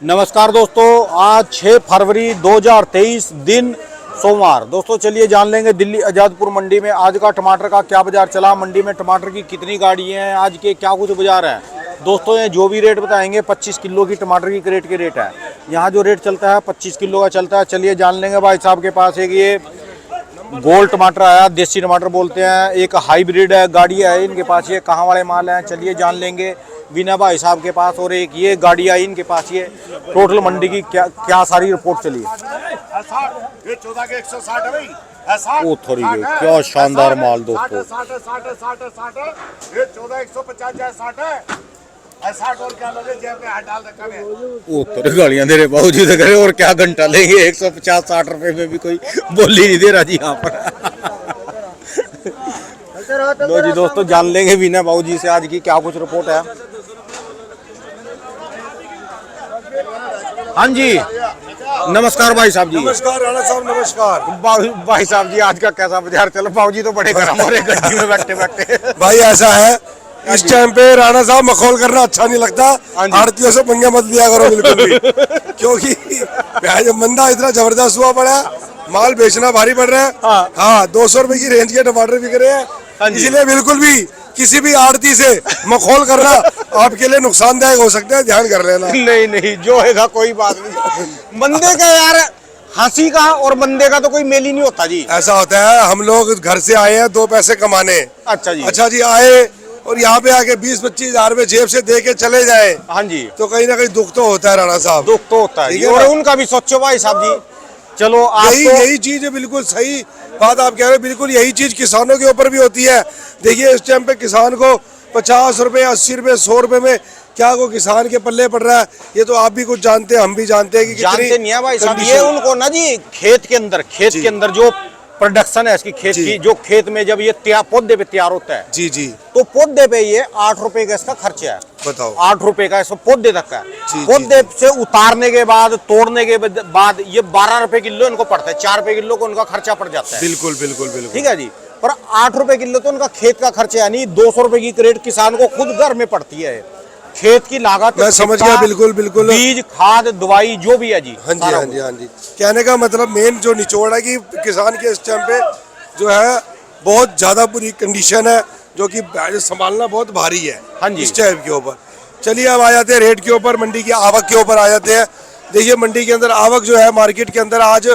नमस्कार दोस्तों, आज 6 फरवरी 2023 दिन सोमवार। दोस्तों चलिए जान लेंगे दिल्ली आज़ादपुर मंडी में आज का टमाटर का क्या बाजार चला, मंडी में टमाटर की कितनी गाड़ियाँ हैं, आज के क्या कुछ बाजार है। दोस्तों ये जो भी रेट बताएंगे 25 किलो की टमाटर की क्रेट के रेट है। यहाँ जो रेट चलता है 25 किलो का चलता है। चलिए जान लेंगे भाई साहब के पास एक ये गोल्ड टमाटर आया, देसी टमाटर बोलते हैं, एक हाइब्रिड है गाड़ी है इनके पास, ये कहाँ वाले माल हैं चलिए जान लेंगे बिना भाई साहब के पास। और एक ये गाड़ी आई इनके पास, ये टोटल मंडी की क्या सारी रिपोर्ट चली। ये 14 के 160 है भाई। ओ थोड़ी क्या शानदार माल दोस्तों। 60 ये 14 150 जाए 60 है। 60 और क्या लगे जेब में हाथ डाल रखा है। ओ थोड़ी गाड़ियां दे रहे बाबूजी तो करे और क्या घंटा लेंगे। 150-60 रुपए में भी कोई बोली नहीं दे रहा जी यहाँ पर। लो जी दोस्तों जान लेंगे बिना बाबूजी से आज की क्या कुछ रिपोर्ट है। हाँ जी नमस्कार भाई साहब जी। नमस्कार राणा साहब, नमस्कार भाई साहब जी आज का कैसा बाजार चलो। बाबूजी तो बड़े गरम हो रहे गड्डी में बैठे बैठे। भाई ऐसा है इस टाइम पे राणा साहब मखौल करना अच्छा नहीं लगता। आड़तियों से पंगे मत लिया करो बिल्कुल भी, क्योंकि मंदा इतना जबरदस्त हुआ पड़ा है, माल बेचना भारी पड़ रहा है। हाँ 200 रुपए की रेंज के टमाटर बिक रहे हैं, इसलिए बिल्कुल भी किसी भी आड़ती से मखौल करना आपके लिए नुकसानदायक हो सकता है, ध्यान कर लेना। नहीं नहीं जो है कोई बात नहीं। बंदे का यार हंसी का और बंदे का तो कोई मेल ही नहीं होता जी। ऐसा होता है, हम लोग घर से आए हैं 2 पैसे कमाने। अच्छा जी आए और यहाँ पे आके 20-25 हजार रुपए जेब से दे के चले जाए। हाँ जी तो कहीं ना कहीं दुख तो होता है राणा साहब, दुख तो होता है और उनका भी सोचो भाई साहब जी। चलो यही चीज है, बिल्कुल सही बात आप कह रहे हो। बिल्कुल यही चीज किसानों के ऊपर भी होती है। देखिए इस टाइम पे किसान को 50 रुपए 80 रुपए 100 रुपए में क्या को किसान के पल्ले पड़ रहा है, ये तो आप भी कुछ जानते हैं, हम भी जानते हैं कि जानते नहीं है भाई साहब। ये उनको ना जी खेत के अंदर जो प्रोडक्शन है इसकी खेत की, जो खेत में जब ये पौधे पे तैयार होता है जी तो पौधे पे ये 8 रुपए का इसका खर्चा है। बताओ 8 रुपए का इसको पौधे तक का है। पौधे से उतारने के बाद तोड़ने के बाद ये 12 रुपए किलो इनको पड़ता है। 4 रुपए किलो को उनका खर्चा पड़ जाता है। बिल्कुल बिल्कुल बिल्कुल ठीक है जी। पर 8 रुपए किलो तो उनका खेत का खर्चा, यानी 200 रुपए की क्रेट किसान को खुद घर में पड़ती है। खेत की लागत मैं समझ गया, बिल्कुल बिल्कुल बीज खाद दवाई जो भी है जी। हाँ जी हाँ जी हाँ जी। कहने का मतलब मेन जो निचोड़ है कि किसान के इस टाइम पे जो है बहुत ज्यादा बुरी कंडीशन है, जो कि संभालना बहुत भारी है। हाँ जी इस टाइप के ऊपर। चलिए अब आ जाते हैं रेट के ऊपर, मंडी की आवक के ऊपर आ जाते हैं। देखिए मंडी के अंदर आवक जो है मार्केट के अंदर आज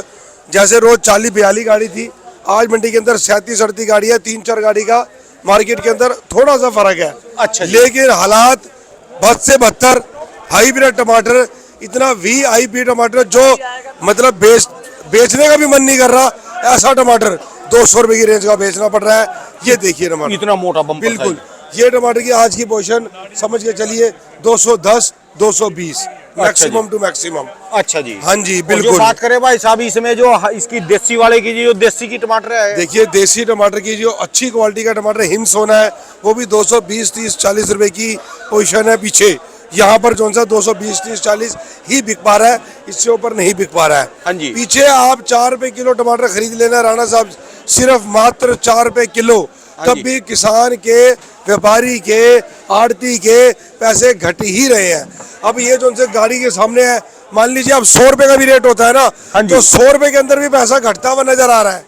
जैसे रोज 40-42 गाड़ी थी, आज मंडी के अंदर 37-38 गाड़ी है। 3-4 गाड़ी का मार्केट के अंदर थोड़ा सा फर्क है। अच्छा लेकिन हालात बद से बदतर। हाइब्रिड टमाटर, इतना VIP टमाटर जो मतलब बेचने का भी मन नहीं कर रहा, ऐसा टमाटर 200 रुपए की रेंज का बेचना पड़ रहा है। ये देखिए टमाटर इतना मोटा बम्पर। बिल्कुल ये टमाटर की आज की पोजीशन समझ के चलिए 210-220 मैक्सिमम टू मैक्सिमम। अच्छा जी हाँ जी बिल्कुल। जो बात करें भाई साहब इसमें जो इसकी देसी वाले की जो देसी की टमाटर है, देखिए देसी टमाटर की जो अच्छी क्वालिटी का टमाटर हिम सोना है वो भी 220, 30, 40 रुपए की पोजीशन है पीछे। यहाँ पर जो सा 220, 30, 40 ही बिक पा रहा है, इससे ऊपर नहीं बिक पा रहा है। हाँ जी। पीछे आप 4 रुपए किलो टमाटर खरीद लेना राणा साहब, सिर्फ मात्र 4 रुपए किलो। तब भी किसान के, व्यापारी के, आड़ती के पैसे घट ही रहे हैं। अब ये जो गाड़ी के सामने है, मान लीजिए अब 100 रुपए का भी रेट होता है ना, तो 100 रुपए के अंदर भी पैसा घटता हुआ नजर आ रहा है।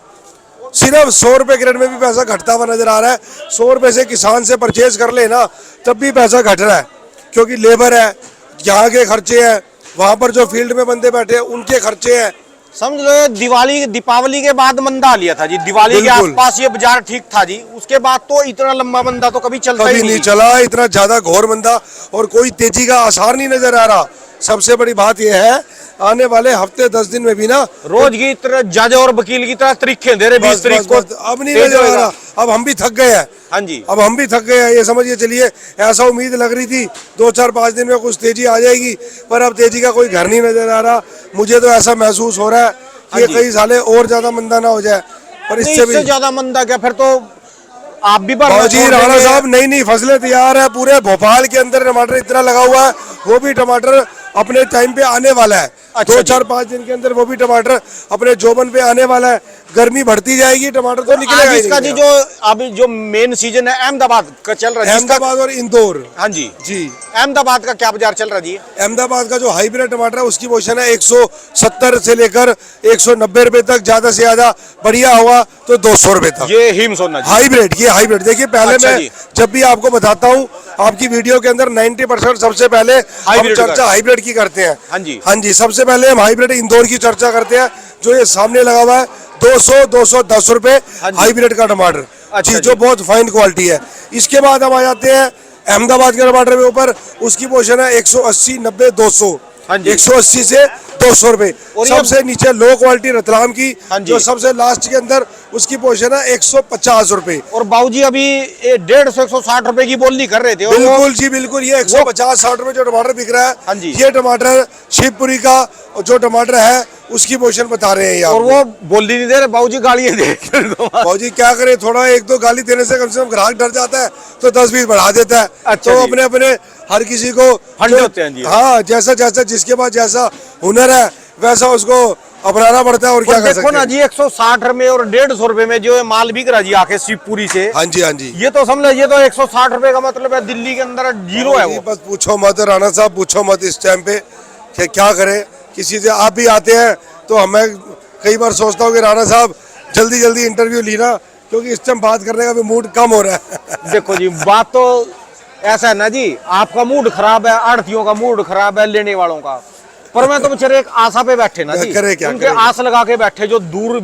सिर्फ 100 रुपए के रेट में भी पैसा घटता हुआ नजर आ रहा है। 100 रुपए से किसान से परचेज कर लेना तब भी पैसा घट रहा है, क्योंकि लेबर है, यहाँ के खर्चे हैं, वहां पर जो फील्ड में बंदे बैठे हैं उनके खर्चे हैं। समझ लो दीपावली के बाद मंदा लिया था जी। दिवाली के आसपास ये बाजार ठीक था जी, उसके बाद तो इतना लंबा मंदा तो कभी चलता ही नहीं चला, इतना ज्यादा घोर मंदा और कोई तेजी का आसार नहीं नजर आ रहा। सबसे बड़ी बात यह है आने वाले हफ्ते 10 दिन में भी ना रोज की तरह जज और वकील की तरह तरीके दे रहे 20 तारीख को। अब नहीं नजर आ रहा, अब हम भी थक गए हैं। हाँ जी अब हम भी थक गए हैं, ये समझिए चलिए। ऐसा उम्मीद लग रही थी 2-4-5 दिन में कुछ तेजी आ जाएगी, पर अब तेजी का कोई घर नहीं नजर आ रहा। मुझे तो ऐसा महसूस हो रहा है कि कई साले और ज्यादा मंदा ना हो जाए, पर इससे भी ज्यादा मंदा क्या, फिर तो आप भी जी राणा साहब नई फसलें तैयार है। पूरे भोपाल के अंदर टमाटर इतना लगा हुआ है, वो भी टमाटर अपने टाइम पे आने वाला है। अच्छा 2-4-5 दिन के अंदर वो भी टमाटर अपने जोबन पे आने वाला है। गर्मी बढ़ती जाएगी, टमाटर तो निकलेगा आज ही इसका जी निकलेगा। जो अभी जो मेन सीजन है अहमदाबाद का चल रहा है जिसका, अहमदाबाद और इंदौर। हाँ जी, जी, अहमदाबाद का क्या बाजार चल रहा है जी? अहमदाबाद का जो हाइब्रिड टमाटर है उसकी पोजीशन है 170 से लेकर 190 रुपए तक, ज्यादा से ज्यादा बढ़िया हुआ तो 200 रुपए तक। ये हिम सोना जी। हाइब्रिड, ये हाइब्रिड देखिए, पहले अच्छा मैं जी। जब भी आपको बताता हूँ आपकी वीडियो के अंदर 90% सबसे पहले हम हाइब्रिड का। चर्चा हाइब्रिड की करते हैं। हाँ जी। हाँ जी, सबसे पहले हम हाइब्रिड इंदौर की चर्चा करते हैं, जो ये सामने लगा हुआ है 200-210 रुपए हाँ जी। हाइब्रिड का टमाटर। अच्छा जी, जी। जो बहुत फाइन क्वालिटी है। इसके बाद हम आ जाते हैं अहमदाबाद के टमाटर के ऊपर, उसकी पोजीशन है 180, 90, 200। हाँ जी। 180 से 200 रुपए। और ये- सबसे नीचे लो क्वालिटी रतलाम की, हाँ जी। जो सबसे लास्ट के अंदर उसकी पोजीशन है 150 रुपए। और बाबूजी अभी 150-160 रुपए की बोली कर रहे थे और वो बिल्कुल जी, बिल्कुल। ये 150-60 रुपए जो टमाटर बिक रहा है, हाँ जी। ये टमाटर शिवपुरी का जो टमाटर है उसकी पोजीशन बता रहे हैं ये और आपको। वो बोली नहीं दे रहे बाबूजी, गालियां दे भाजी क्या करे, थोड़ा एक दो गाली देने से कम ग्राहक डर जाता है तो 10-20 बढ़ा देता है। अच्छा तो जी। अपने अपने हर किसी को फंडे जो- होते हैं जी। हाँ, जैसा जैसा जिसके पास जैसा हुनर है वैसा उसको अपनाना पड़ता है, और क्या कर देखो सकते ना हैं। जी 160 रुपए और 150 रुपए में जो है माल बिक रहा जी आके शिवपुरी से, हाँ जी, हाँ जी। ये तो समझ, ये तो 160 रुपए का मतलब है दिल्ली के अंदर जीरो है जी, वो। बस पूछो मत राणा साहब, पूछो मत इस टाइम पे कि क्या करें। किसी से आप भी आते हैं तो हमें कई बार सोचता हूँ कि राणा साहब जल्दी जल्दी इंटरव्यू लेना, क्योंकि इस टाइम बात करने का भी मूड कम हो रहा है। देखो जी बात तो ऐसा है ना जी, आपका मूड खराब है, आढ़तियों का मूड खराब है, लेने वालों का, पर मैं तो बेचारे एक आशा पे बैठे ना जी, करे क्या, उनके करे क्या? आस लगा के बैठे जो दूर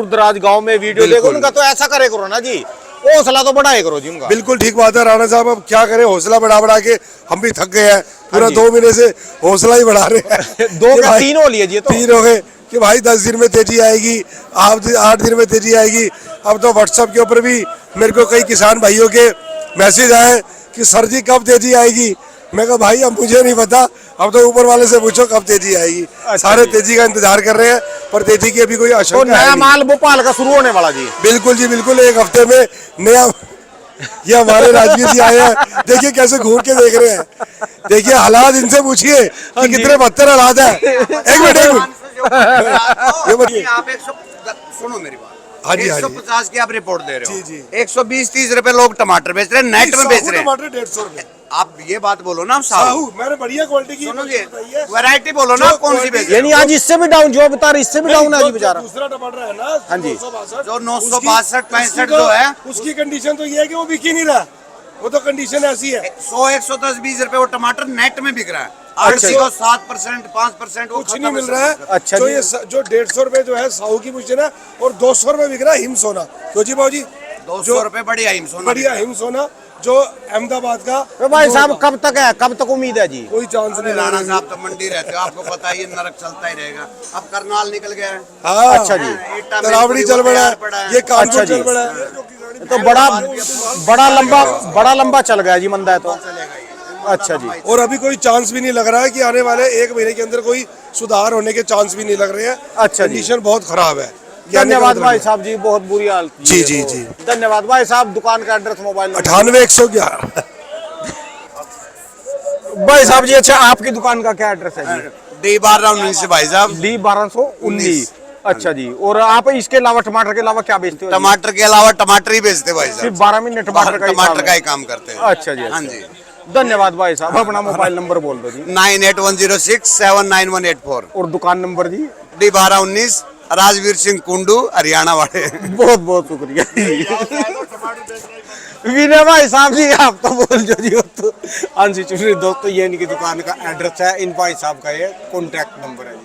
दराज गांव में वीडियो देखो, बिल्कुल। उनका तो ऐसा करे करो ना जी, हौसला तो बढ़ाए करो जी उनका। बिल्कुल ठीक बात है राणा साहब, अब क्या करें, हौसला बढ़ा बढ़ा के हम भी थक गए हैं। पूरा हाँ जी। 2 महीने से हौसला ही बढ़ा रहे हैं। दो कि क्या भाई, 3 हो लिए जी, तो 3 हो गए कि भाई 10 दिन में तेजी आएगी, 8 दिन में तेजी आएगी। अब तो व्हाट्सएप के ऊपर भी मेरे को कई किसान भाइयों के मैसेज आए कि सर जी कब तेजी आएगी। मैं कहा भाई अब मुझे नहीं पता, अब तो ऊपर वाले से पूछो कब तेजी आएगी। अच्छा सारे जी। तेजी का इंतजार कर रहे हैं, पर तेजी की अभी कोई तो आशंका है नया नहीं। माल भोपाल का शुरू होने वाला जी। बिल्कुल जी, बिल्कुल। 1 हफ्ते में नया, ये हमारे राजवीर जी आए हैं, देखिए कैसे घूर के देख रहे हैं। देखिए हालात इनसे पूछिए कि कितने बदतर हालात है। एक मिनट ये बताइए। आप 100 सुनो मेरी बात। हाँ जी, हाँ जी। 150 की आप रिपोर्ट दे रहे हो। जी, जी। 120-30 रुपए लोग टमाटर बेच रहे हैं, नेट में बेच रहे हैं। टमाटर 150 रुपए। आप ये बात बोलो ना, साहू साहू मैंने बढ़िया क्वालिटी की सुनो जी, बताइए। वैरायटी बोलो ना, जो कौन सी quality- बेच रहे यानी आज इससे भी डाउन, जो बता रहे इससे भी डाउन है जी जो बेचारा। दूसरा टमाटर है ना, हाँ जी। 962, जो 962, उसकी 65 जो है, उसकी कंडीशन तो ये है कि वो बिक ही नहीं रहा। वो तो कंडीशन ऐसी है, 100, 110, 20 रुपए वो टमाटर नेट में बिक रहा है। अच्छा। आरसी को 7%, 5% वो कुछ खत्म नहीं मिल रहा है। अच्छा जो जी। ये जो 150 रुपए जो है साहू की मुझे ना, और 200 रुपए बिक रहा है हिम सोना। क्यों जी भाजी? 200 रुपए बढ़िया हिम सोना बढ़िया बिक रहा है। हिम सोना जो अहमदाबाद का। तो भाई साहब कब तक है, कब तक उम्मीद है जी? कोई चांस अरे नहीं लग राणा रहा। साहब तो मंडी रहते हो, आपको पता है ये नरक चलता ही रहेगा। अब करनाल निकल गया है, हाँ, अच्छा जी। ईटा में तरावड़ी पूरी चल वो पड़ा तैयार पड़ा है, है। ये कानपुर अच्छा जी। चल पड़ा है। तो बड़ा लंबा चल गया जी मंदा है तो। अच्छा जी। और अभी कोई चांस भी नहीं लग रहा है कि आने वाले 1 महीने के अंदर कोई सुधार होने के चांस भी नहीं लग रहे हैं। अच्छा जी। कंडीशन बहुत खराब है। धन्यवाद भाई साहब जी, बहुत बुरी हालत की जी, है जी, तो। जी। धन्यवाद भाई साहब, दुकान का एड्रेस, मोबाइल नंबर। 98-111। भाई साहब जी अच्छा, आपकी दुकान का क्या एड्रेस है जी? D12 से भाई साहब, डी 1219। अच्छा जी। और आप इसके अलावा टमाटर के अलावा क्या बेचते हो जी? टमाटर के अलावा टमाटर ही बेचते भाई साहब। सिर्फ 12 महीने टमाटर का ही टमाटर काम का है। ही काम करते हैं। अच्छा जी, हाँ अच्छा। जी। धन्यवाद भाई साहब, अपना मोबाइल नंबर बोल दो जी। 9810679184। और दुकान नंबर जी? D1219, राजवीर सिंह कुंडू, हरियाणा वाले। बहुत बहुत शुक्रिया। विनय भाई साहब जी आप तो बोल जो जी, तो अंशी चुनरी दोस्तों ये इनकी दुकान का एड्रेस है, इन भाई साहब का ये कॉन्टैक्ट नंबर है जी।